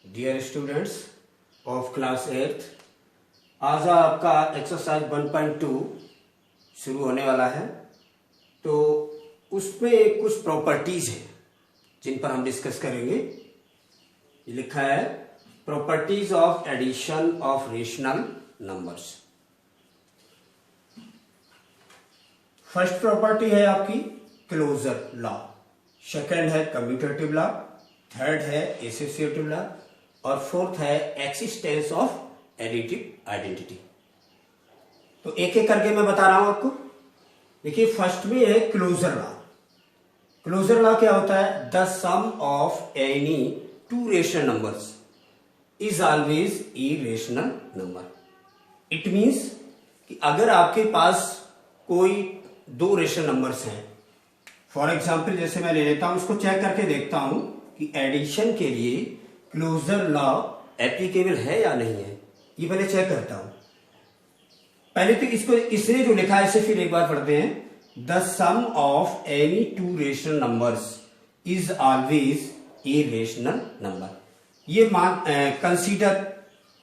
Dear students of class 8, आज आपका exercise 1.2 शुरू होने वाला है। तो उसमें कुछ प्रॉपर्टीज हैं जिन पर हम डिस्कस करेंगे। ये लिखा है properties of addition of rational numbers. First property है आपकी क्लोजर लॉ, सेकंड है कम्यूटेटिव लॉ, थर्ड है एसोसिएटिव लॉ और फोर्थ है एक्सिस्टेंस ऑफ एडिटिव आइडेंटिटी। तो एक एक करके मैं बता रहा हूं आपको। देखिए, फर्स्ट में है क्लोजर लॉ। क्लोजर लॉ क्या होता है? The sum of any two rational numbers is always a rational number. It means कि अगर आपके पास कोई दो रेशनल नंबर्स हैं, फॉर एग्जाम्पल जैसे मैं ले लेता हूं, उसको चेक करके देखता हूं कि एडिशन के लिए क्लोजर लॉ एप्लीकेबल है या नहीं है, ये पहले चेक करता हूं। पहले तो इसने जो लिखा है इसे फिर एक बार पढ़ते हैं। The sum of any two rational numbers is always a rational number. ये कंसीडर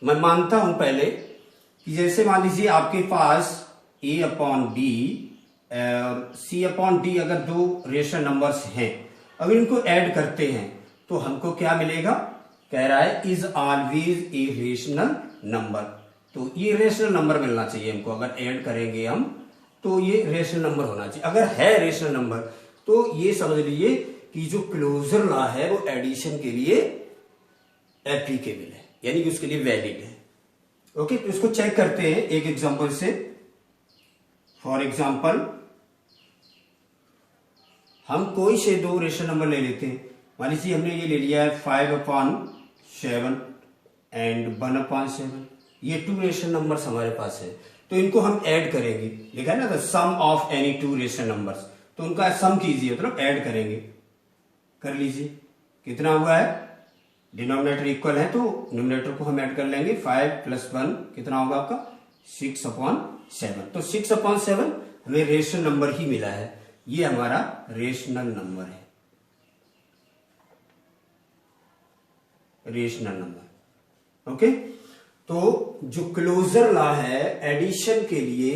मैं मानता हूं पहले कि जैसे मान लीजिए आपके पास ए अपॉन बी और सी अपॉन डी अगर दो रेशनल नंबर्स हैं, अगर इनको ऐड करते हैं तो हमको क्या मिलेगा? कह रहा है is always a rational number. तो ये रेशनल नंबर मिलना चाहिए हमको। अगर ऐड करेंगे हम तो ये रेशनल नंबर होना चाहिए। अगर है रेशनल नंबर तो ये समझ लीजिए कि जो क्लोजर लॉ है वो एडिशन के लिए एप्लीकेबल है, यानी कि उसके लिए वैलिड है। ओके, तो इसको चेक करते हैं एक एग्जांपल से। फॉर एग्जांपल हम कोई से दो रेशनल नंबर ले लेते हैं। मान लीजिए हमने ये ले लिया है 5/7 एंड 1/7। ये टू रेशनल नंबर्स हमारे पास है, तो इनको हम ऐड करेंगे। लिखा है ना the sum of any two rational numbers, तो उनका सम कीजिए, मतलब ऐड करेंगे। कर लीजिए, कितना हुआ है? डिनोमिनेटर इक्वल है तो न्यूमरेटर को हम ऐड कर लेंगे। 5 + 1 कितना होगा आपका? 6/7। तो 6/7 हमें रेशनल नंबर ही मिला है। ये हमारा रेशनल नंबर है, रेशनल नंबर। ओके, तो जो क्लोजर लॉ है एडिशन के लिए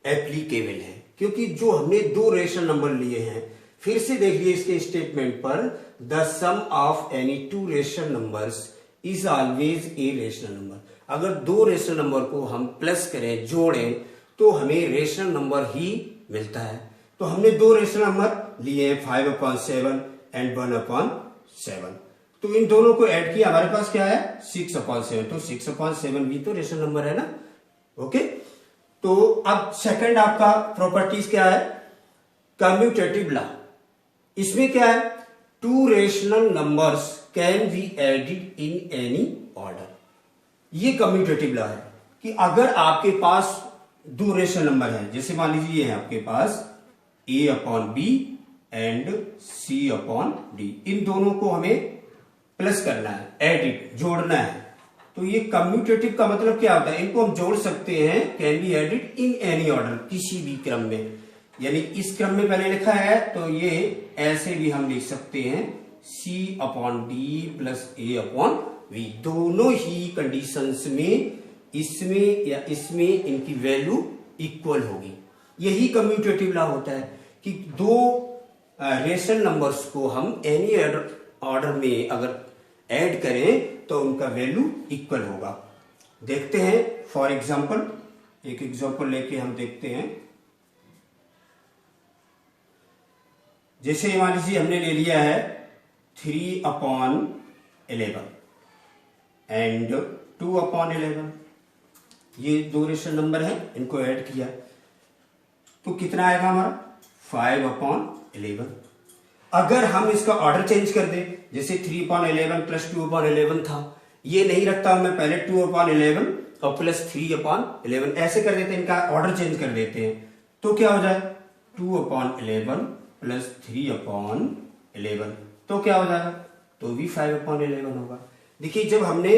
एप्लीकेबल है, क्योंकि जो हमने दो रेशनल नंबर लिए हैं, फिर से देखिए इसके स्टेटमेंट पर, the sum of any two rational numbers is always a rational number. अगर दो रेशनल नंबर को हम प्लस करें, जोड़ें, तो हमें रेशनल नंबर ही मिलता है। तो हमने दो रेशनल नंबर लिए हैं 5/7 एंड 1/7। तो इन दोनों को ऐड किया, हमारे पास क्या है? 6/7। तो 6/7 भी तो रेशनल नंबर है ना। ओके, तो अब सेकंड आपका प्रॉपर्टीज क्या है? Commutative law. इसमें क्या है? Two rational numbers can be added in any order. ये कम्यूटेटिव लॉ है कि अगर आपके पास दो रेशनल नंबर है, जैसे मान लीजिए ये है आपके पास A/B एंड C/D, इन दोनों को हमें प्लस करना है, एडिट जोड़ना है। तो ये कम्यूटेटिव का मतलब क्या होता है? इनको हम जोड़ सकते हैं, can be added in any order, किसी भी क्रम में। यानी इस क्रम में पहले लिखा है तो ये ऐसे भी हम लिख सकते हैं C/D + A/V। दोनों ही कंडीशंस में इसमें या इसमें इनकी वैल्यू इक्वल होगी। यही कम्यूटेटिव लॉ होता है कि दो रेशनल नंबर्स को हम एनी ऑर्डर में अगर ऐड करें तो उनका वैल्यू इक्वल होगा। देखते हैं फॉर एग्जांपल, एक एग्जांपल लेके हम देखते हैं। जैसे मान लीजिए हमने ले लिया है 3/11 एंड 2/11। ये दो रेशनल नंबर है, इनको ऐड किया तो कितना आएगा हमारा? 5/11। अगर हम इसका ऑर्डर चेंज कर दें, जैसे 3/11 + 2/11 था, ये नहीं रखता हूं मैं, पहले 2/11 और प्लस 3/11 ऐसे कर देते हैं, इनका ऑर्डर चेंज कर देते हैं, तो क्या हो जाए? 2/11 + 3/11, तो क्या हो जाएगा? तो भी 5/11 होगा। देखिए, जब हमने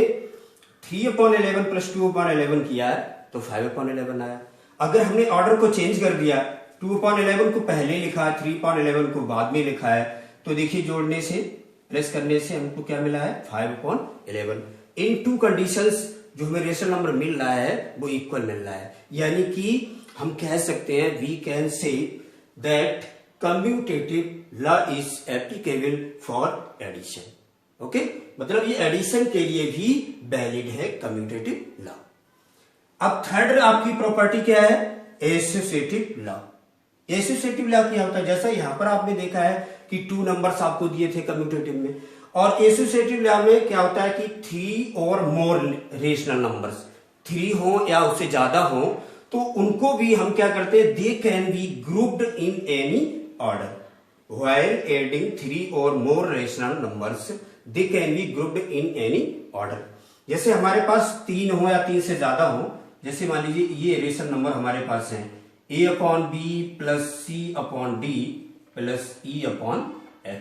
3/11 + 2/11 किया तो 5/11 आया। अगर हमने ऑर्डर को चेंज कर दिया, 2/11 को पहले लिखा, 3/11 को बाद में लिखा है, तो देखिए जोड़ने से प्लस करने से हमको क्या मिला है 5/11। इन टू कंडीशंस जो हमें रेशनल नंबर मिल रहा है वो इक्वल मिल रहा है, यानी कि हम कह सकते हैं we can say that commutative law is applicable for addition. Okay, मतलब ये एडिशन के लिए भी वैलिड है कम्यूटेटिव लॉ। अब थर्ड आपकी प्रॉपर्टी क्या है, एसोसिएटिव लॉ। एसोसिएटिव लॉ क्या होता है, जैसा यहां पर आपने देखा है कि 2 नंबर्स आपको दिए थे कम्यूटेटिव में, और एसोसिएटिव लॉ में क्या होता है कि 3 और मोर रेशनल नंबर्स 3 हो या उससे ज्यादा हो तो उनको भी हम क्या करते हैं, they can be grouped in any order. While adding 3 और more rational numbers they can be grouped in any order. जैसे हमारे पास 3 हो या 3 से ज्यादा हो, जैसे मान लीजिए ये रेशनल नंबर हमारे पास है a/b plus c/d plus e/f।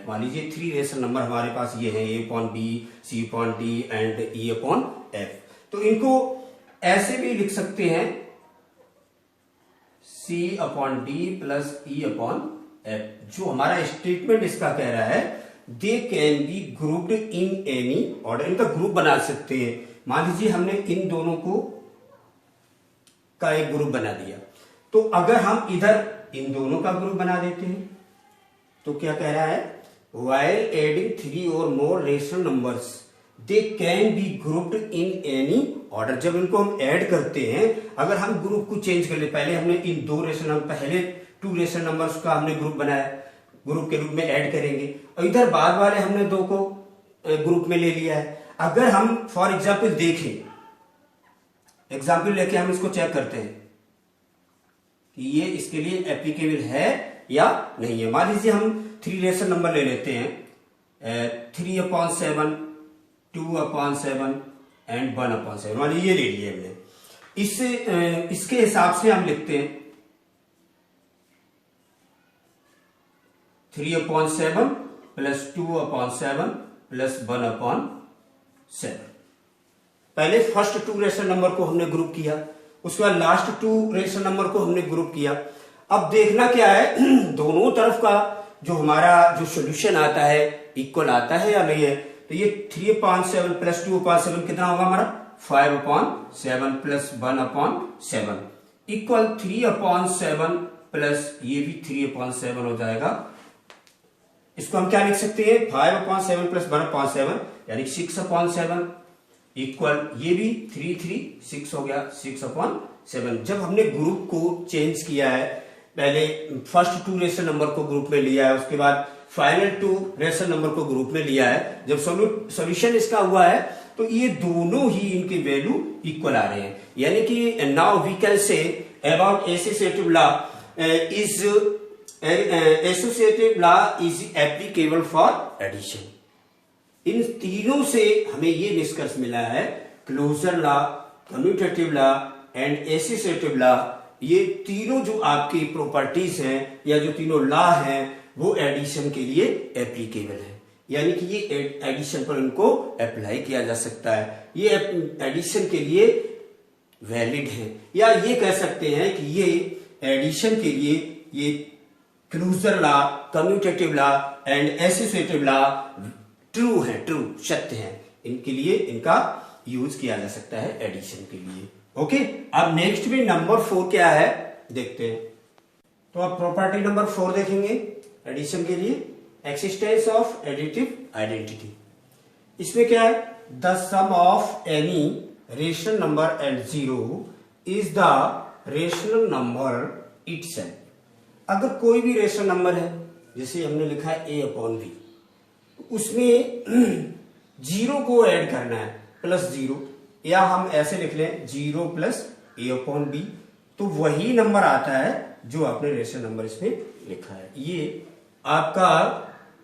मान लीजिए 3 रेशनल नंबर हमारे पास ये है a/b, c/d एंड e/f। तो इनको ऐसे भी लिख सकते हैं c/d प्लस e/f। जो हमारा स्टेटमेंट इसका कह रहा है दे can be grouped in any order, इनका ग्रुप बना सकते हैं। मान लीजिए हमने इन दोनों को का एक ग्रुप बना दिया, तो अगर हम इधर इन दोनों का ग्रुप बना देते हैं तो क्या कह रहा है, व्हाइल एडिंग 3 और more rational numbers they can be grouped in any order. जब इनको हम ऐड करते हैं, अगर हम ग्रुप को चेंज कर ले, पहले हमने इन 2 रेशनल नंबर, पहले 2 रेशनल नंबर्स का हमने ग्रुप बनाया, ग्रुप के रूप में ऐड करेंगे, और इधर बाद वाले हमने 2 को ग्रुप में ले लिया है। अगर हम फॉर एग्जाम्पल देखें, एग्जाम्पल लेके हम इसको चेक करते हैं कि ये इसके लिए एप्लीकेबल है या नहीं है। मान लीजिए हम 3 रेशनल नंबर ले लेते हैं, 3/7, 2/7 एंड 1/7। मान लीजिए ये ले लिए हमने, इससे इसके हिसाब से हम लिखते हैं 3/7 प्लस 2/7 प्लस 1/7। पहले फर्स्ट 2 रेशनल नंबर को हमने ग्रुप किया, उसके बाद लास्ट 2 रेशनल नंबर को हमने ग्रुप किया। अब देखना क्या है, दोनों तरफ का जो हमारा जो सोल्यूशन आता है इक्वल आता है या नहीं है। तो ये 3/7 प्लस 2/7 कितना होगा हमारा 5/7 प्लस 1/7 इक्वल 3/7 प्लस ये भी 3/7 हो जाएगा। इसको हम क्या लिख सकते हैं, 5/7 प्लस 1/7 यानी 6/7 इक्वल ये भी 3/6 हो गया 6/7। जब हमने ग्रुप को चेंज किया है, पहले फर्स्ट 2 रेशनल नंबर को ग्रुप में लिया है, उसके बाद फाइनल 2 रेशनल नंबर को ग्रुप में लिया है, जब सॉल्यूशन इसका हुआ है तो ये दोनों ही इनकी वैल्यू इक्वल आ रहे हैं। यानी कि now we can say about associative law is associative law is applicable for addition. इन तीनों से हमें ये निष्कर्ष मिला है, closure law, commutative law and associative law, ये तीनों जो आपकी प्रॉपर्टीज हैं या जो तीनों लॉ हैं वो एडिशन के लिए एप्लीकेबल है। यानी कि ये एडिशन पर इनको अप्लाई किया जा सकता है, ये एडिशन के लिए वैलिड है, या ये कह सकते हैं कि ये एडिशन के लिए ये closure law, commutative law and associative law true है, ट्रू सत्य है, इनके लिए इनका यूज किया जा सकता है एडिशन के लिए। ओके, अब नेक्स्ट में नंबर 4 क्या है देखते हैं। तो अब प्रॉपर्टी नंबर 4 देखेंगे एडिशन के लिए, एक्सिस्टेंस ऑफ एडिटिव आइडेंटिटी। इसमें क्या है, the sum of any rational number and 0 is the rational number itself. अगर कोई भी रेशनल नंबर है, जैसे हमने लिखा है a/b, उसमें 0 को ऐड करना है प्लस 0, या हम ऐसे लिख लें 0 प्लस a/b, तो वही नंबर आता है जो आपने रेशनल नंबर इसमें लिखा है। ये आपका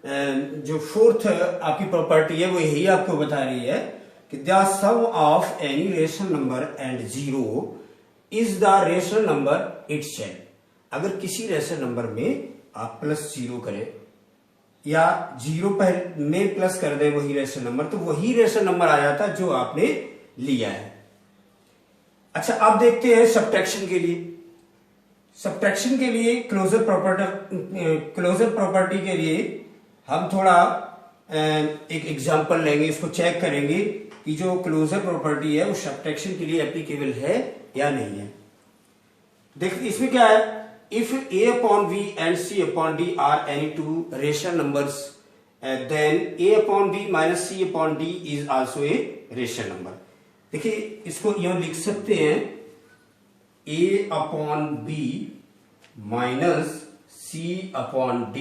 जो 4th आपकी प्रॉपर्टी है वो यही आपको बता रही है कि the sum of any rational number and 0 is the rational number itself. अगर किसी रेशनल नंबर में आप प्लस 0 करें या 0 में प्लस कर दें वही रेशनल नंबर, तो वही रेशनल नंबर आ जाता है जो आपने लिया है। अच्छा, अब देखते हैं सब्ट्रैक्शन के लिए। सब्ट्रैक्शन के लिए क्लोजर प्रॉपर्टी के लिए हम थोड़ा एक एग्जांपल लेंगे, इसको चेक करेंगे कि जो क्लोजर प्रॉपर्टी है वो सब्ट्रैक्शन के लिए एप्लीकेबल है या नहीं है। देखिए इसमें क्या है, if a upon v and c upon d are any two rational numbers then a upon b minus c upon d is also a rational number। देखिए इसको यूं लिख सकते हैं a upon b minus c upon d,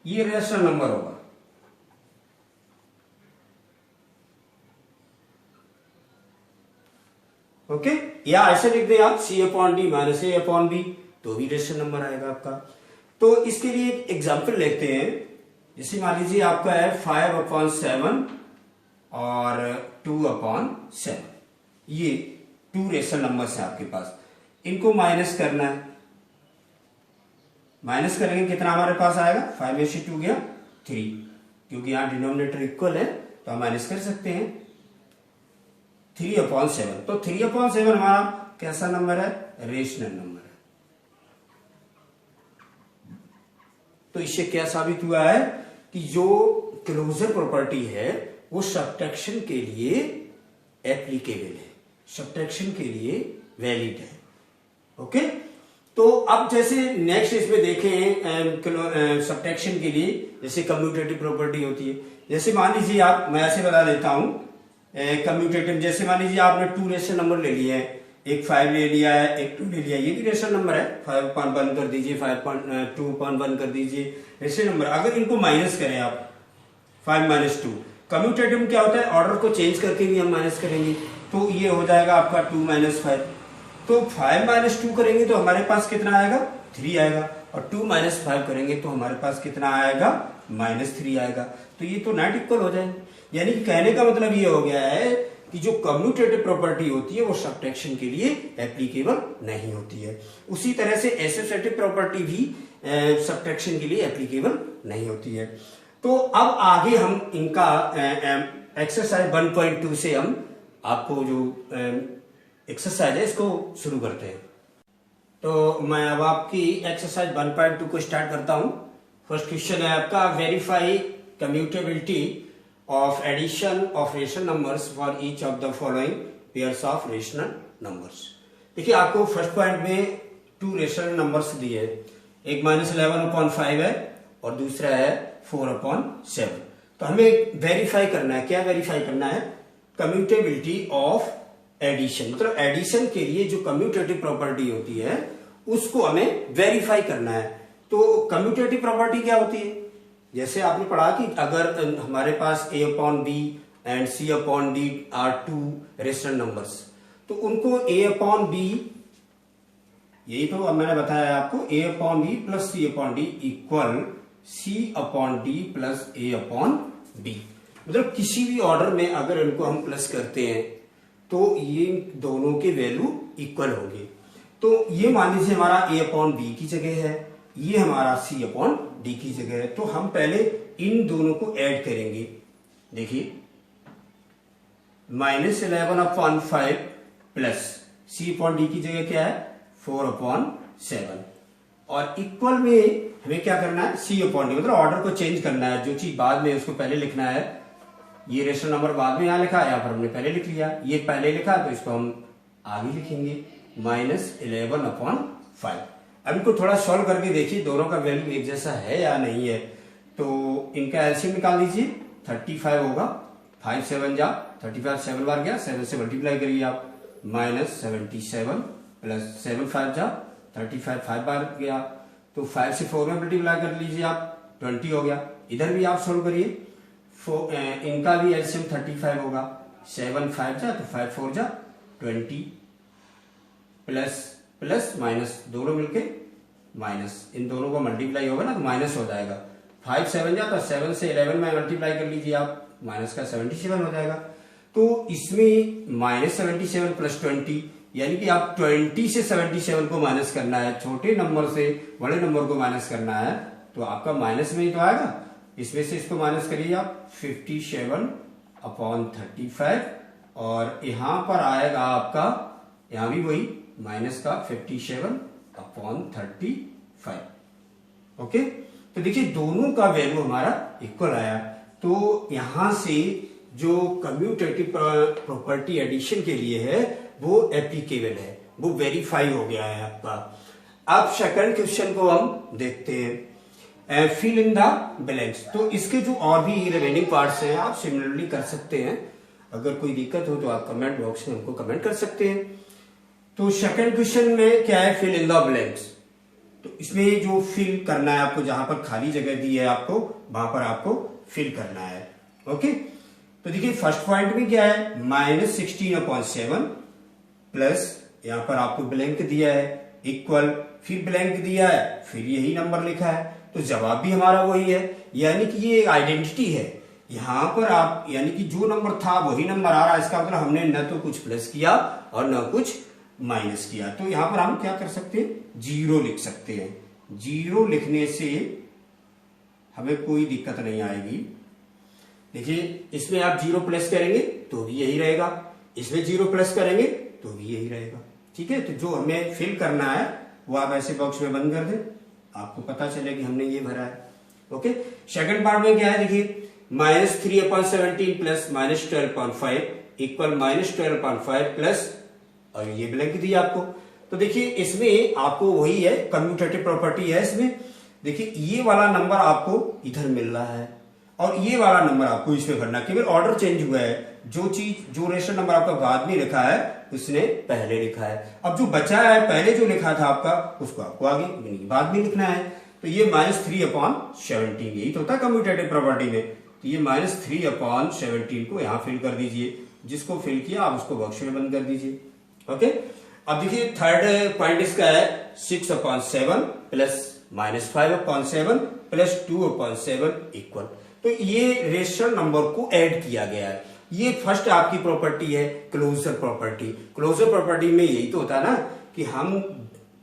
ये rational number होगा। Okay, या ऐसे लिख दें आप c upon D minus a upon B, तो भी रेशनल नंबर आएगा आपका। तो इसके लिए एक एग्जाम्पल लेते हैं, जैसे मान लीजिए आपका है 5/7 और 2/7, ये 2 रेशनल नंबर्स हैं आपके पास, इनको माइनस करना है। माइनस करेंगे कितना हमारे पास आएगा, 5 में से 2 गया 3, क्योंकि यहां डिनोमिनेटर इक्वल है तो हम माइनस कर सकते हैं 3/7। तो 3/7 हमारा कैसा नंबर है, रेशनल नंबर है। तो इससे क्या साबित हुआ है कि जो क्लोजर प्रॉपर्टी है वो सब्ट्रैक्शन के लिए एप्लीकेबल है, सब्ट्रैक्शन के लिए वैलिड है। ओके, तो अब जैसे नेक्स्ट इसमें देखें सब्ट्रैक्शन के लिए, जैसे कम्यूटेटिव प्रॉपर्टी होती है। जैसे मान लीजिए आप, मैं ऐसे बता देता हूं कम्यूटेटिव, जैसे मान लीजिए आपने 2 रेशनल नंबर ले लिए हैं, एक 5 ले लिया है, एक 2 ले लिया, ये भी रेशनल नंबर है, 5.1 कर दीजिए, 5.2.1 कर दीजिए, रेशनल नंबर। अगर इनको माइनस करें आप 5 - 2, कम्यूटेटिव में क्या होता है, ऑर्डर को चेंज करके भी हम माइनस करेंगे, तो ये हो जाएगा आपका 2 - 5। तो 5 - 2 करेंगे तो हमारे पास कितना आएगा, 3 आएगा, और 2 - 5 करेंगे तो हमारे पास कितना आएगा, -3 आएगा। तो ये तो नॉट इक्वल हो जाएंगे। यानी कहने का मतलब ये हो गया है कि जो कम्यूटेटिव प्रॉपर्टी होती है वो सब्ट्रैक्शन के लिए एप्लीकेबल नहीं होती है। उसी तरह से एसोसिएटिव प्रॉपर्टी भी सब्ट्रैक्शन के लिए एप्लीकेबल नहीं होती है। तो अब आगे हम इनका एक्सरसाइज 1.2 से हम आपको जो एक्सरसाइज है इसको शुरू करते हैं। तो मैं अब आपकी एक्सरसाइज 1.2 को स्टार्ट करता हूं। फर्स्ट क्वेश्चन है आपका, verify कम्यूटेबिलिटी of addition of rational numbers for each of the following pairs of rational numbers। देखिए आपको फर्स्ट पॉइंट में 2 रेशनल नंबर्स दिए हैं, एक -11/5 है और दूसरा है 4/7। तो हमें वेरीफाई करना है, क्या वेरीफाई करना है, कम्यूटेबिलिटी ऑफ एडिशन, मतलब एडिशन के लिए जो कम्यूटेटिव प्रॉपर्टी होती है उसको हमें वेरीफाई करना है। तो कम्यूटेटिव प्रॉपर्टी क्या होती है, जैसे आपने पढ़ा कि अगर हमारे पास a/b and c/d are 2 rational numbers, तो उनको a/b, यही तो मैंने बताया आपको, a/b plus c/d equal c/d plus a/b। मतलब किसी भी ऑर्डर में अगर इनको हम प्लस करते हैं तो ये दोनों के वैल्यू इक्वल होंगे। तो ये मान लीजिए हमारा a/b की जगह है, ये हमारा c/d की जगह है। तो हम पहले इन दोनों को ऐड करेंगे। देखिए -11/5 प्लस c/d की जगह क्या है, 4/7, और इक्वल में हमें क्या करना है, c/d, मतलब ऑर्डर को चेंज करना है। जो चीज बाद में उसको पहले लिखना है, ये रेशनल नंबर बाद में यहां लिखा है, यहां पर हमने पहले लिख लिया, ये पहले लिखा तो इसको हम आगे लिखेंगे, -11/5। अब इनको थोड़ा सॉल्व करके देखिए दोनों का वैल्यू एक जैसा है या नहीं है। तो इनका एलसीएम निकाल लीजिए, 35 होगा, 5 7 जा 35, 7 बार गया, 7 से मल्टीप्लाई करिए आप, -77 प्लस 7 5 जा 35, 5 बार गया, तो 5 से 4 में मल्टीप्लाई कर लीजिए आप, 20 हो गया। इधर भी आप सोल्व करिए, इनका भी एलसीएम 35 होगा, 7 5 जा तो 5 4 जा 20, प्लस प्लस माइनस दोनों मिलके माइनस, इन दोनों को मल्टीप्लाई होगा ना तो माइनस हो जाएगा। 5 7 जा तो 7 से 11 में मल्टीप्लाई कर लीजिए आप, माइनस का 77 हो जाएगा। तो इसमें -77 प्लस 20, यानी कि आप 20 से 77 को माइनस करना है, छोटे नंबर से बड़े नंबर को माइनस करना है, तो आपका माइनस में ही तो आएगा। इसमें से इसको माइनस करिए आप, 57/35, और यहां पर आएगा आपका, यहां भी वही माइनस का 57/35। ओके, तो देखिए दोनों का वैल्यू हमारा इक्वल आया। तो यहां से जो कम्यूटेटिव प्रॉपर्टी एडिशन के लिए है वो एप्लीकेबल है, वो वेरीफाई हो गया है आपका। अब सेकंड क्वेश्चन को हम देखते हैं, फिल इन द ब्लैंक्स। तो इसके जो और भी रिमेनिंग पार्ट्स हैं आप सिमिलरली कर सकते हैं। अगर कोई दिक्कत हो तो आप कमेंट बॉक्स में हमको कमेंट कर सकते हैं। तो सेकंड क्वेश्चन में क्या है, फिल इन द ब्लैंक्स। तो इसमें जो फिल करना है आपको, जहां पर खाली जगह दी है आपको वहां पर आपको फिल करना है। ओके, तो देखिए फर्स्ट पॉइंट में क्या है, -16/7 प्लस यहां पर आपको ब्लैंक दिया है इक्वल, फिर ब्लैंक दिया है, फिर यही नंबर लिखा है। तो जवाब भी हमारा वही है, यानी कि ये आइडेंटिटी है। यहां पर आप यानी कि जो नंबर था वही नंबर आ रहा है, इसका मतलब हमने न तो कुछ प्लस किया और न कुछ माइनस किया। तो यहां पर हम क्या कर सकते हैं, 0 लिख सकते हैं। 0 लिखने से हमें कोई दिक्कत नहीं आएगी। देखिए इसमें आप 0 प्लस करेंगे तो भी यही रहेगा, इसमें 0 प्लस करेंगे तो भी यही रहेगा। ठीक है, तो जो हमें फिल करना है वो आप ऐसे बॉक्स में बंद कर दें, आपको पता चले कि हमने ये भरा है। ओके, सेकंड पार्ट में क्या है, देखिए -3/17 प्लस -12/5 इक्वल -12/5 प्लस, और ये ब्लैंक दिया आपको। तो देखिए इसमें आपको वही है, कम्यूटेटिव प्रॉपर्टी है इसमें। देखिए ये वाला नंबर आपको इधर मिल रहा है और ये वाला नंबर आपको इसमें भरना, केवल ऑर्डर चेंज हुआ है। जो रेशनल नंबर आपका बाद में लिखा है उसने पहले लिखा है। अब जो बचा है पहले जो लिखा था आपका उसको आपको आगे बाद में लिखना है। तो ये -3/17 यही तो होता है कम्यूटेटिव प्रॉपर्टी में। तो ये -3/17 को यहां फिल कर दीजिए, जिसको फिल किया आप उसको बॉक्स में बंद कर दीजिए। ओके, अब देखिए थर्ड पॉइंट इसका है 6/7 प्लस -5/7 प्लस 2/7 इक्वल। तो ये रेशनल नंबर को ऐड किया गया है। ये फर्स्ट आपकी प्रॉपर्टी है क्लोजर प्रॉपर्टी। क्लोजर प्रॉपर्टी में यही तो होता है ना कि हम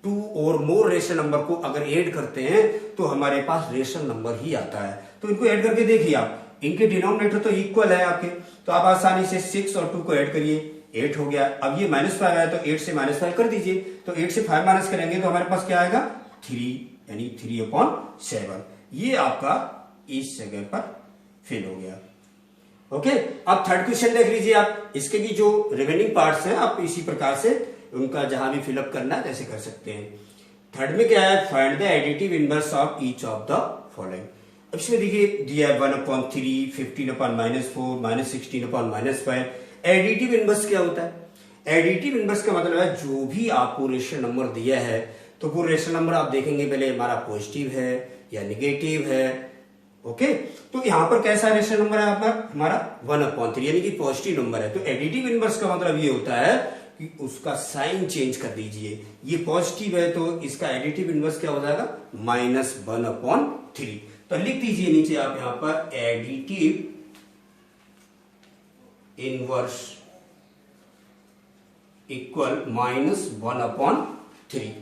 2 और मोर रेशनल नंबर को अगर ऐड करते हैं तो हमारे पास रेशनल नंबर ही आता है। तो इनको ऐड करके देखिए आप, इनके डिनोमिनेटर तो इक्वल है आपके, तो आप आसानी से 6 और 2 को ऐड करिए, 8 हो गया। अब ये -5 आया तो 8 से -5 कर दीजिए, तो 8 से 5 माइनस करेंगे तो हमारे पास क्या आएगा, 3, यानी 3/7। ये आपका इस जगह पर फिल हो गया। ओके, अब थर्ड क्वेश्चन देख लीजिए आप। इसके भी जो रिमेनिंग पार्ट्स हैं आप इसी प्रकार से उनका जहां भी फिलअप करना है ऐसे कर सकते हैं। थर्ड में क्या है, find the additive inverse of each of the following. अब इसमें देखिए दिया है 1/3, 15/-4, -16/-5। एडिटिव इनवर्स क्या होता है, एडिटिव इनवर्स का मतलब है जो भी आपको रेशनल नंबर दिया है तो वो रेशनल नंबर आप देखेंगे पहले हमारा पॉजिटिव है या निगेटिव है। ओके, तो यहां पर कैसा रेशनल नंबर है आपका, हमारा 1/3 यानी कि पॉजिटिव नंबर है। तो एडिटिव इनवर्स का मतलब ये होता है कि उसका साइन चेंज कर dीजिए। ये पॉजिटिव है तो इसका एडिटिव इनवर्स क्या हो जाएगा, -1/3। तो लिख दीजिए नीचे आप यहां पर एडिटिव इनवर्स इक्वल -1/3।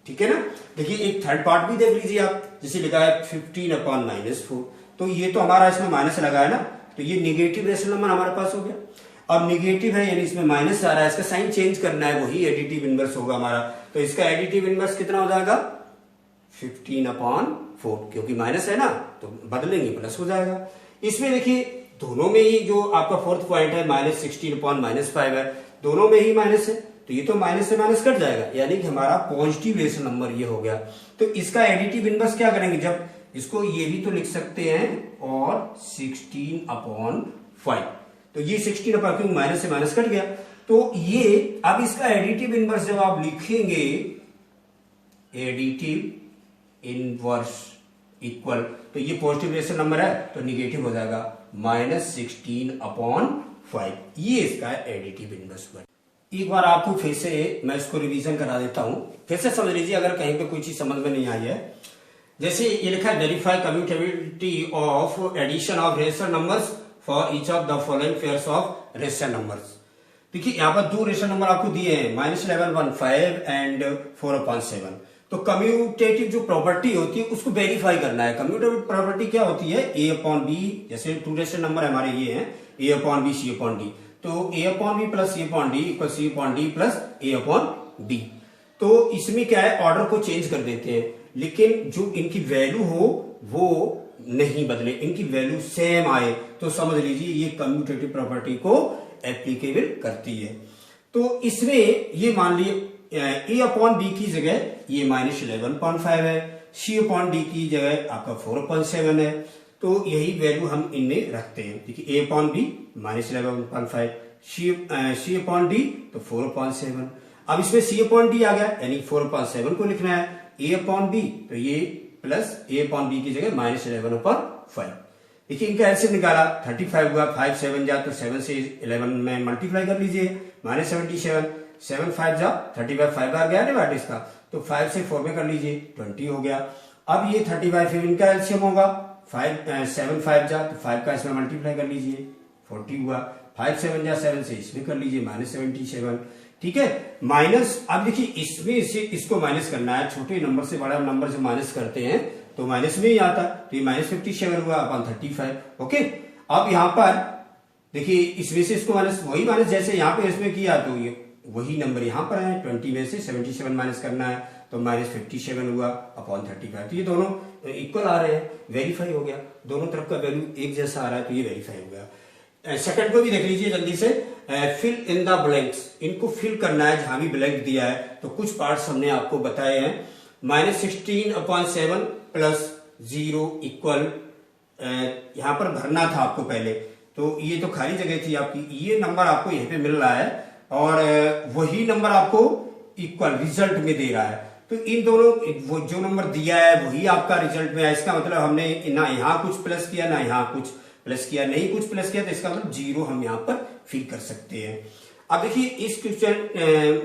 ठीक है ना। देखिए एक थर्ड पार्ट भी देख लीजिए आप, जैसे लिखा है 15/-4। तो ये तो हमारा इसमें माइनस लगा है ना, तो ये निगेटिव रेशनल नंबर हमारे पास हो गया। अब निगेटिव है यानी इसमें माइनस आ रहा है, इसका साइन चेंज करना है, वही एडिटिव इनवर्स होगा हमारा। तो इसका एडिटिव इनवर्स कितना हो जाएगा, 15/4, क्योंकि माइनस है ना तो बदलेंगे प्लस हो जाएगा। इसमें देखिए दोनों में ही जो आपका फोर्थ पॉइंट है -16/-5 है, दोनों में ही माइनस है, तो ये तो माइनस से माइनस कट जाएगा, यानी कि हमारा पॉजिटिव रेशनल नंबर ये हो गया। तो इसका एडिटिव इनवर्स क्या करेंगे, जब इसको ये भी तो लिख सकते हैं और 16/5, तो ये 16 क्योंकि माइनस से माइनस कट गया। तो ये अब इसका एडिटिव इनवर्स जब आप लिखेंगे, एडिटिव इनवर्स इक्वल, तो ये पॉजिटिव रेशनल नंबर है तो निगेटिव हो जाएगा -16/5। ये इसका एडिटिव इनवर्स बन। एक बार आपको फिर से मैं इसको रिवीजन करा देता हूं, फिर से समझ लीजिए अगर कहीं पे कोई चीज समझ में नहीं आई है। जैसे ये लिखा है verify commutability of addition of rational numbers for each of the following pairs of rational numbers. देखिए यहाँ पर 2 रेशनल नंबर आपको दिए हैं, -11/5 एंड 4/7। तो कम्यूटेटिव जो प्रॉपर्टी होती है उसको वेरीफाई करना है। कम्यूटेटिव प्रॉपर्टी क्या होती है, A/B, जैसे 2 रेशनल नंबर हमारे ये हैं A/B, C/D, तो A/B plus C/D equal C/D plus A/D। तो इसमें क्या है, ऑर्डर को चेंज कर देते हैं। लेकिन जो इनकी वैल्यू हो वो नहीं बदले, इनकी वैल्यू सेम आए, तो समझ लीजिए ये कम्यूटेटिव प्रॉपर्टी को एप्लीकेबल करती है। तो इसमें ये मान लिए ए अपॉन बी की जगह ये -11.5 है, सी अपॉन डी की जगह आपका 4/7 है, तो यही वैल्यू हम इनमें रखते हैं। देखिए ए अपॉन बी -11.5, सी अपॉन डी तो 4/7। अब इसमें सी अपॉन डी आ गया यानी 4/7 को लिखना है, ए अपॉन बी तो ये प्लस ए अपॉन बी की जगह -11/5। देखिए इनका एलसीएम निकाला 35 हुआ, 5 7 जा तो 7 से 11 में मल्टीप्लाई कर लीजिए, -77, 7 5 जा 35, 5 बार गया डिवाइड इसका, तो 5 से 4 में कर लीजिए 20 हो गया। अब ये 35 फिर इनका एलसीएम होगा 7 5 जा तो 5 का इसमें मल्टीप्लाई कर लीजिए 40 हुआ, 5 7 जा 7 से इसमें कर लीजिए -77, ठीक है। माइनस अब देखिए इसमें इसे इसको माइनस करना है, छोटे नंबर से बड़ा नंबर से माइनस करते हैं तो माइनस में ही आता, तो ये -57 हुआ अपॉन 35। ओके, अब यहां पर देखिए इसमें से इसको माइनस, वही माइनस जैसे यहाँ पे इसमें किया तो ये वही नंबर यहाँ पर है, 20 में से 77 माइनस करना है तो -57 हुआ अपॉन 35। तो ये दोनों इक्वल आ रहे हैं, वेरीफाई हो गया, दोनों तरफ का वैल्यू एक जैसा आ रहा है तो ये वेरीफाई हो गया। सेकंड को भी देख लीजिए जल्दी से, फिल इन द ब्लैंक्स, इनको फिल करना है जहां भी ब्लैंक दिया है। तो कुछ पार्ट्स हमने आपको बताए हैं, -16/7 प्लस 0 इक्वल, यहां पर भरना था आपको पहले, तो ये तो खाली जगह थी आपकी, ये नंबर आपको यहीं पे मिल रहा है और वही नंबर आपको इक्वल रिजल्ट में दे रहा है। तो इन दोनों वो जो नंबर दिया है वही आपका रिजल्ट में है, इसका मतलब हमने ना यहाँ कुछ प्लस किया ना यहाँ कुछ प्लस किया, नहीं कुछ प्लस किया, तो इसका मतलब 0 हम यहाँ पर फिल कर सकते हैं। अब देखिए इस क्वेश्चन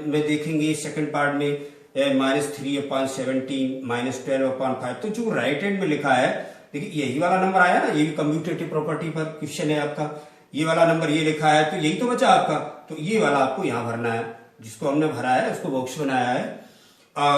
में देखेंगे सेकंड पार्ट में -3/17 -12/5, तो जो राइट हैंड में लिखा है देखिए यही वाला नंबर आया ना, ये भी कम्यूटेटिव प्रॉपर्टी पर क्वेश्चन है आपका, ये वाला नंबर ये लिखा है तो यही तो बचा आपका, तो ये वाला आपको यहां भरना है, जिसको हमने भरा है उसको बॉक्स बनाया है।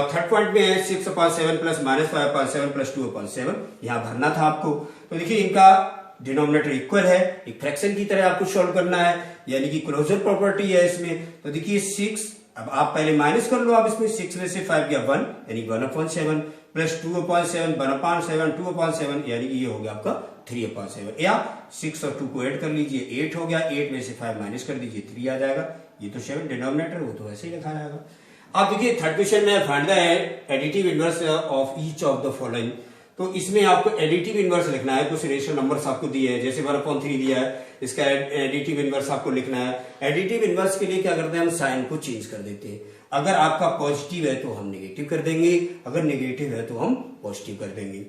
थर्ड पॉइंट में है 6/7 प्लस -5/7 प्लस 2/7, यहां भरना था आपको। तो देखिए इनका डिनोमिनेटर इक्वल है, एक फ्रैक्शन की तरह आपको सॉल्व करना है, यानी कि क्लोजर प्रॉपर्टी है इसमें। तो देखिए 6, अब आप पहले माइनस कर लो, आप इसमें 6 में से 5 गया 1 यानी 1/7 प्लस 2/7 1/7 2/7 यानी कि ये हो गया आपका 3/7, या 6 और 2 को ऐड कर लीजिए 8 हो गया, 8 में से 5 माइनस कर दीजिए 3 आ जाएगा, ये तो 7 डिनोमिनेटर वो तो ऐसे ही लिखा जाएगा। अब देखिए थर्ड क्वेश्चन में find the additive inverse of each of the following, तो इसमें आपको एडिटिव इनवर्स लिखना है, कुछ रेशियो नंबर्स आपको दिए हैं, जैसे 1/3 दिया है, इसका एडिटिव इनवर्स आपको लिखना है। एडिटिव इनवर्स के लिए क्या करते हैं, हम साइन को चेंज कर देते हैं, अगर आपका पॉजिटिव है तो हम नेगेटिव कर देंगे, अगर नेगेटिव है तो हम पॉजिटिव कर देंगे।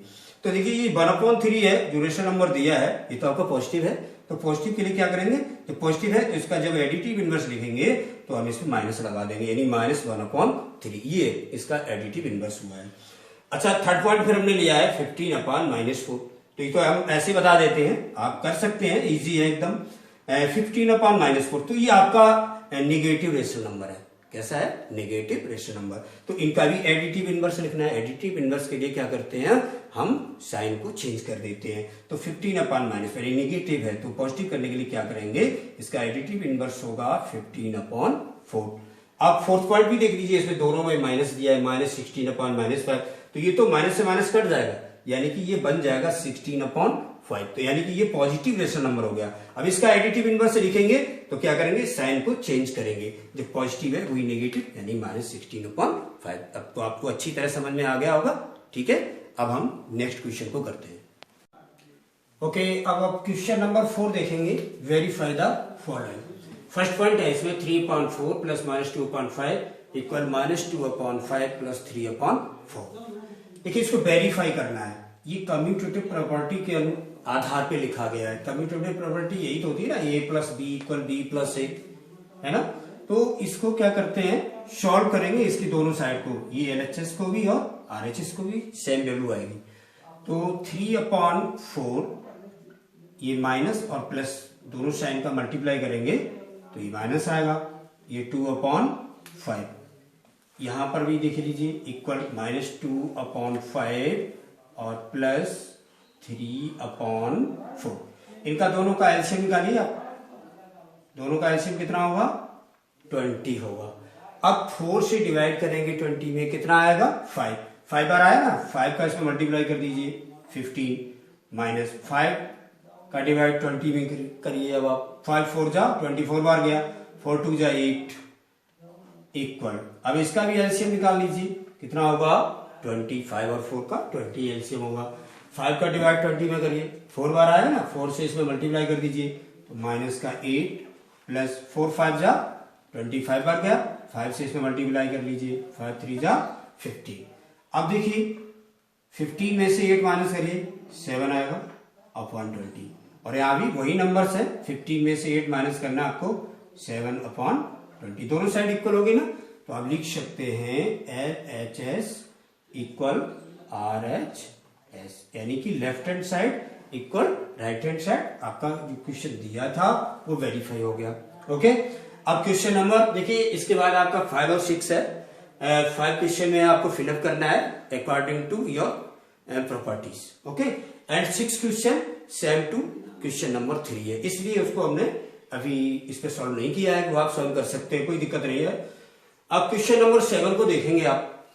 तो देखिए ये 1/3 है, जो रेशियो नंबर दिया है ये तो आपका पॉजिटिव है, तो पॉजिटिव के लिए क्या करेंगे, तो पॉजिटिव है तो इसका जब एडिटिव इनवर्स लिखेंगे तो हम इसमें माइनस लगा देंगे, यानी -1/3, ये इसका एडिटिव इनवर्स हुआ है। अच्छा थर्ड पॉइंट फिर हमने लिया है 15/-4, तो ये तो हम ऐसे बता देते हैं, आप कर सकते हैं, इजी है एकदम। 15/-4, तो ये आपका नेगेटिव रेशनल नंबर है, कैसा है, नेगेटिव रेशनल नंबर। तो इनका भी एडिटिव इनवर्स लिखना है, एडिटिव इनवर्स के लिए क्या करते हैं, हम साइन को चेंज कर देते हैं। तो 15/-, नेगेटिव है तो पॉजिटिव करने के लिए क्या करेंगे, इसका एडिटिव इनवर्स होगा 15/4। आप फोर्थ पॉइंट भी देख लीजिए, इसमें दोनों में माइनस दिया है, -16/-5, तो ये तो माइनस से माइनस कट जाएगा, यानी कि ये बन जाएगा 16/5, तो यानी कि ये पॉजिटिव रेशनल नंबर हो गया। अब इसका एडिटिव इनवर्स से लिखेंगे तो क्या करेंगे, साइन को चेंज करेंगे, जो पॉजिटिव है वही नेगेटिव, यानी -16/5। अब तो आपको अच्छी तरह समझ में आ गया होगा, ठीक है। अब हम नेक्स्ट क्वेश्चन को करते हैं। ओके, अब आप क्वेश्चन नंबर 4 देखेंगे, verify the following. First point है इसमें 3/4 प्लस -2/5 इक्वल -2/5 प्लस 3/4। देखिए इसको वेरीफाई करना है, ये कम्यूटेटिव प्रॉपर्टी के आधार पे लिखा गया है। कम्यूटेटिव प्रॉपर्टी यही तो होती है ना, a + b = b + a, है ना। तो इसको क्या करते हैं, सॉल्व करेंगे इसकी दोनों साइड को, ये LHS को भी और RHS को भी सेम वैल्यू आएगी। तो 3/4, ये माइनस और प्लस दोनों साइन का मल्टीप्लाई करेंगे तो ये माइनस आएगा, ये 2/5, यहां पर भी देख लीजिए इक्वल -2/5 और प्लस 3/4। इनका दोनों का एलसीएम निकालिए आप, दोनों का एलसीएम कितना होगा, 20 होगा। अब 4 से डिवाइड करेंगे 20 में, कितना आएगा, 5 बार आया ना, 5 का इसमें मल्टीप्लाई कर दीजिए 15 माइनस 5 का डिवाइड 20 में करिए। अब आप 5 4 जा 24 बार गया, 4 2 जा 8 इक्वल। अब इसका भी एलसीएम निकाल लीजिए, कितना होगा 25 और 4 का 20 एलसीएम होगा। 5 का डिवाइड 20 में करिए, 4 बार आया ना, 4 से इसमें मल्टीप्लाई कर दीजिए तो माइनस का 8 प्लस 4 5 जा 25 बार गया, 5 से इसमें मल्टीप्लाई कर लीजिए, 5 3 जा 15। अब देखिए 15 में से 8 माइनस करिए 7 आएगा अपॉन 20, और यहां भी वही नंबर्स है, 15 में से 8 माइनस करना आपको 7 अपॉन 20, दोनों साइड इक्वल होगी ना, तो आप लिख सकते हैं LHS इक्वल RHS, यानी कि left hand side equal right hand side. आपका जो क्वेश्चन दिया था वो वेरीफाई हो गया। ओके, अब क्वेश्चन नंबर देखिए, इसके बाद आपका 5 और 6 है। 5 क्वेश्चन में आपको फिलअप करना है according to your properties. Okay, and 6 question same to question number 3 है, इसलिए उसको हमने अभी इस पे सॉल्व नहीं किया है, वो आप सॉल्व कर सकते हैं, कोई दिक्कत नहीं है। अब क्वेश्चन नंबर 7 को देखेंगे आप।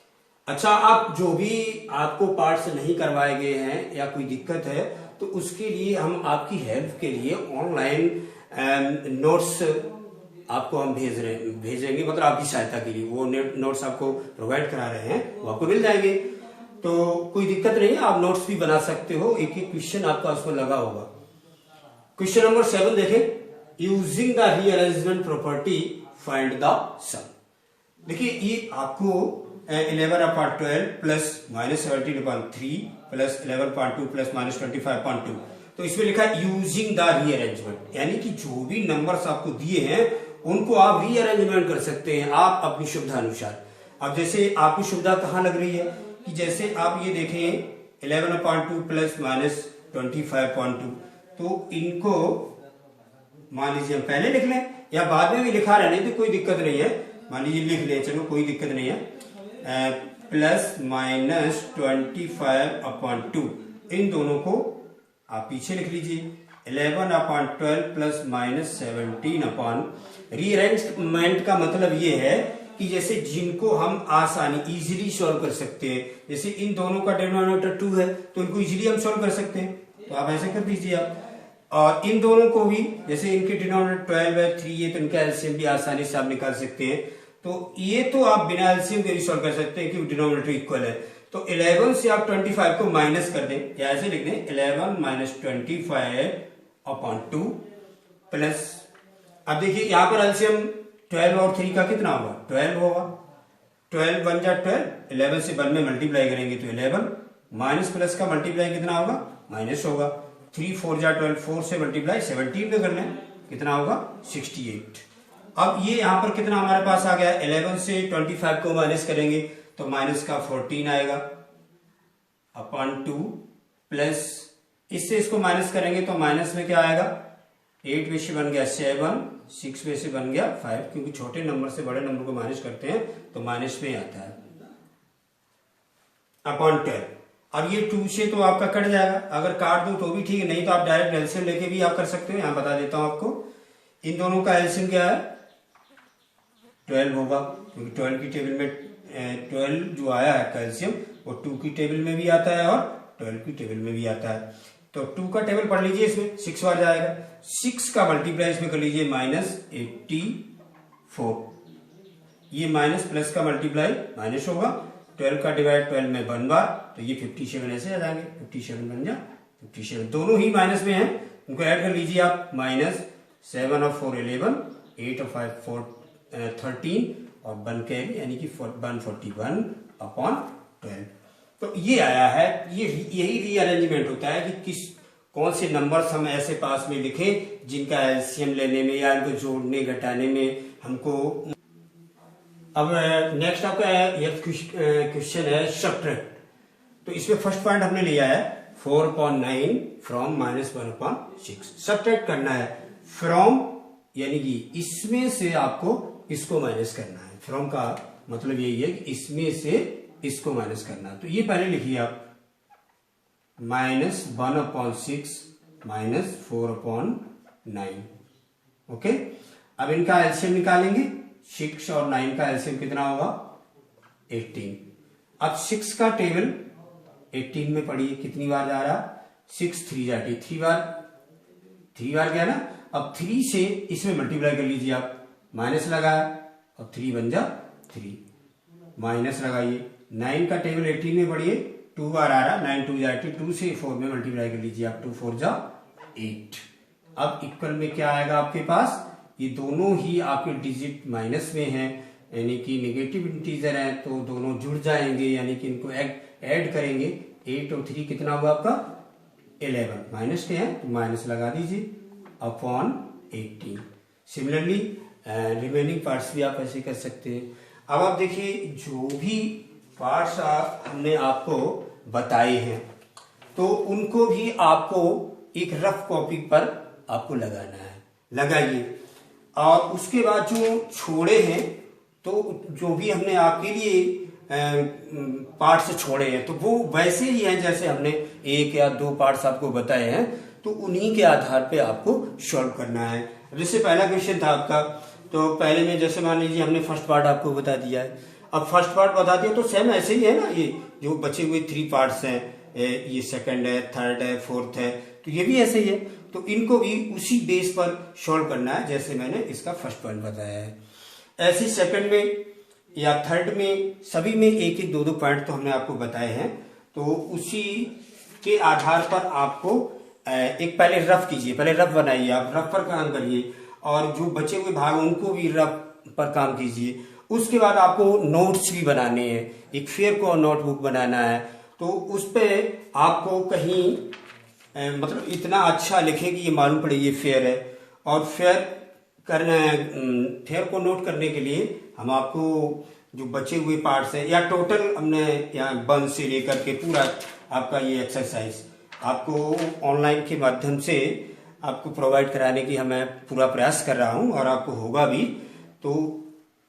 अच्छा, आप जो भी आपको पार्ट्स नहीं करवाए गए हैं या कोई दिक्कत है तो उसके लिए हम आपकी हेल्प के लिए ऑनलाइन नोट्स आपको हम भेजेंगे, मतलब आपकी सहायता के लिए वो नोट्स आपको प्रोवाइड करा रहे हैं, वो आपको मिल जाएंगे, तो कोई दिक्कत नहीं है, आप नोट्स भी बना सकते हो, एक एक क्वेश्चन आपका उसमें लगा होगा। क्वेश्चन नंबर 7 देखें, using the rearrangement property find the sum. देखिए ये आपको 11 upon 12 plus minus 17 upon 3 plus 11.2 plus minus 25.2, तो इसमें लिखा है यूजिंग द रीअरेंजमेंट, यानी कि जो भी नंबर्स आपको दिए हैं उनको आप रीअरेंजमेंट कर सकते हैं आप अपनी सुविधा अनुसार। अब जैसे आपकी सुविधा कहाँ लग रही है कि जैसे आप ये देखें 11.2 प्लस माइनस 25.2, तो इनको मान लीजिए हम पहले लिख लें या बाद में भी लिखा रहने तो कोई दिक्कत नहीं है, मान लीजिए लिख लें, चलो कोई दिक्कत नहीं है। प्लस माइनस 25/2, इन दोनों को आप पीछे लिख लीजिए। 11/12 प्लस माइनस 17 अपॉन, रीअरेंजमेंट का मतलब ये है कि जैसे जिनको हम आसानी इजीली सॉल्व कर सकते हैं, जैसे इन दोनों का डिनोमिनेटर 2 है तो इनको इजीली हम सॉल्व कर सकते हैं, तो आप ऐसे कर दीजिए आप। और इन दोनों को भी, जैसे इनके डिनोमिनेटर 12 है 3 है, तो इनका एलसीएम भी आसानी से आप निकाल सकते हैं। तो ये तो आप बिना एलसीएम के भी सॉल्व कर सकते हैं क्योंकि डिनोमिनेटर इक्वल है। तो 11 से आप 25 को माइनस कर दें, या ऐसे लिख दें 11 माइनस 25/2 प्लस, अब देखिए यहां पर एलसीएम 12 और 3 का कितना होगा 12 होगा, 12 1 जा 12, 11 से 1 में मल्टीप्लाई करेंगे तो 11, माइनस प्लस का मल्टीप्लाई कितना होगा माइनस होगा, 3 4 जा 12, 4 से मल्टीप्लाई 17 पे कर लें कितना होगा 68। अब ये यहां पर कितना हमारे पास आ गया, 11 से 25 को माइनस करेंगे तो माइनस का 14 आएगा अपॉन 2 प्लस, इससे इसको माइनस करेंगे तो माइनस में क्या आएगा, 8 में से बन गया 7, 6 में से बन गया 5, क्योंकि छोटे नंबर से बड़े नंबर को माइनस करते हैं तो माइनस में आता है अपॉन 10। अब ये 2 से तो आपका कट जाएगा, अगर काट दो तो भी ठीक है, नहीं तो आप डायरेक्ट एलसीएम लेके भी आप कर सकते हो। यहां बता देता हूं आपको, इन दोनों का एलसीएम क्या है 12 होगा, क्योंकि 12 की टेबल में 12 जो आया है कैल्शियम वो 2 की टेबल में भी आता है और 12 की टेबल में भी आता है। तो 2 का टेबल पढ़ लीजिए, इसमें 6 बार जाएगा, 6 का मल्टीप्लाई इसमें कर लीजिए -84, ये माइनस प्लस का मल्टीप्लाई माइनस होगा, 12 का डिवाइड 12 में 1 बार, तो ये 57 ऐसे आ जाएंगे, 57 बन जा 57, दोनों ही माइनस में है, उनको ऐड कर लीजिए आप, -7 और 4 11, 8 और 5 4 13 और 1 कैरी यानी कि 141 अपॉन 12। तो ये आया है, यही रीअरेंजमेंट होता है कि कौन से नंबर्स हम ऐसे पास में लिखें जिनका एलसीएम लेने में या इनको जोड़ने घटाने में हमको। अब नेक्स्ट आपका क्वेश्चन है सब्ट्रैक्ट। तो इसमें फर्स्ट पॉइंट हमने लिया है 4/9 फ्रॉम -1/6। सब्ट्रैक्ट करना है फ्रॉम, यानी कि इसमें से आपको इसको माइनस करना है। फ्रॉम का मतलब यही है कि इसमें से इसको माइनस करना है। तो ये पहले लिखिए आप, -1/6 -4/9। ओके, अब इनका एलसीएम निकालेंगे, 6 और 9 का एलसीएम कितना होगा 18। अब 6 का टेबल 18 में पढ़िए, कितनी बार जा रहा, 6 3 जा 8, 3 बार गया ना। अब 3 से इसमें मल्टीप्लाई कर लीजिए आप, माइनस लगाया और 3 बन जा 3, माइनस लगाइए। 9 का टेबल 18 में पढ़िए, 2 बार आ रहा, 9 2 जा 18, 2 से 4 में मल्टीप्लाई कर लीजिए आप, 2 4 जा 8। अब इक्वल में क्या आएगा आपके पास, ये दोनों ही आपके डिजिट माइनस में हैं, यानी कि नेगेटिव इंटीजर है, तो दोनों जुड़ जाएंगे, यानी कि इनको ऐड करेंगे। 8 और 3 कितना हुआ आपका 11, माइनस के हैं तो माइनस लगा दीजिए अपॉन 18। सिमिलरली रिमेनिंग पार्ट्स भी आप ऐसे कर सकते हैं। अब आप देखिए जो भी पार्ट्स हमने आपको बताए हैं तो उनको भी आपको एक रफ कॉपी पर आपको लगाना है, लगाइए। और उसके बाद जो छोड़े हैं, तो जो भी हमने आपके लिए पार्ट्स छोड़े हैं तो वो वैसे ही हैं जैसे हमने 1 या 2 पार्ट्स आपको बताए हैं, तो उन्हीं के आधार पे आपको सॉल्व करना है। जैसे पहला क्वेश्चन था आपका, तो पहले में जैसे मान लीजिए हमने फर्स्ट पार्ट आपको बता दिया है। अब फर्स्ट पार्ट बता दिया तो सेम ऐसे ही है ना, ये जो बचे हुए 3 पार्ट्स हैं, ये सेकंड है, थर्ड है, फोर्थ है, तो ये भी ऐसे ही है। तो इनको भी उसी बेस पर सॉल्व करना है जैसे मैंने इसका फर्स्ट पॉइंट बताया है। ऐसे सेकंड में या थर्ड में सभी में 1 2 पॉइंट तो हमने आपको बताए हैं, तो उसी के आधार पर आपको एक पहले रफ कीजिए, पहले रफ बनाइए, आप रफ पर काम करिए और जो बचे हुए भाग उनको भी रफ पर काम कीजिए। उसके बाद आपको नोट्स भी बनाने हैं, एक फेयर को नोटबुक बनाना है, तो उस पे आपको कहीं मतलब इतना अच्छा लिखे कि ये मालूम पड़े ये फेयर है। और फेयर करना फेयर को नोट करने के लिए हम आपको जो बचे हुए पार्ट्स है या टोटल हमने या 1 से लेकर के पूरा आपका ये एक्सरसाइज आपको ऑनलाइन के माध्यम से आपको प्रोवाइड कराने की मैं पूरा प्रयास कर रहा हूं और आपको होगा भी, तो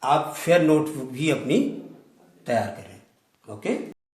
आप फेयर नोटबुक भी अपनी तैयार करें। ओके।